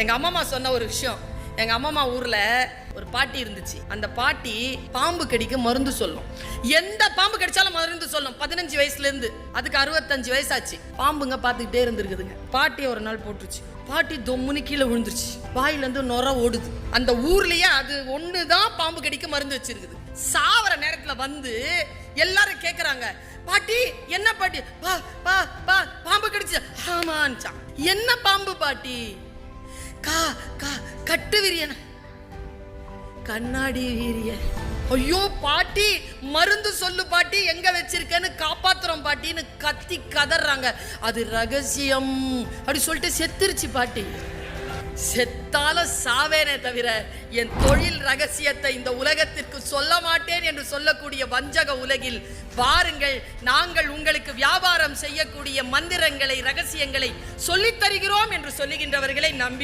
எங்க அம்மா சொன்ன ஒரு விஷயம். எங்க அம்மா ஊர்ல ஒரு பாட்டி இருந்துச்சு. அந்த பாட்டி பாம்பு கடிக்க மருந்து சொல்லும். எந்த பாம்பு கடிச்சாலும் மருந்து சொல்லும். 15 வயசுல இருந்து அதுக்கு 65 வயசாச்சு. பாம்புங்க பார்த்துக்கிட்டே இருந்திருக்குதுங்க. பாட்டி ஒரு நாள் போட்டுருச்சு. பாட்டி தொம்முனி கீழே விழுந்துருச்சு. வாயில இருந்து நொர ஓடுது. அந்த ஊர்லயே அது ஒண்ணுதான் பாம்பு கடிக்க மருந்து வச்சிருக்குது. சாவர நேரத்துல வந்து எல்லாரும் கேக்குறாங்க, பாட்டி என்ன பாட்டி? பாம்பு கடிச்சு. ஆமான்ச்சான். என்ன பாம்பு பாட்டி? கட்டு வீரியன், கண்ணாடி வீரியன். ஐயோ பாட்டி, மருந்து சொல்லு பாட்டி, எங்க வச்சிருக்கேன்னு காப்பாத்துறோம் பாட்டின்னு கத்தி கதறாங்க. அது ரகசியம் அப்படி சொல்லிட்டு செத்துருச்சு பாட்டி. செத்தால சாவேனே தவிர என் தொழில் ரகசியத்தை இந்த உலகத்திற்கு சொல்ல மாட்டேன் என்று சொல்லக்கூடிய வஞ்சக உலகில் வாருங்கள், நாங்கள் உங்களுக்கு வியாபாரம் செய்யக்கூடிய மந்திரங்களை ரகசியங்களை சொல்லித் தருகிறோம் என்று சொல்லுகின்றவர்களை நம்பி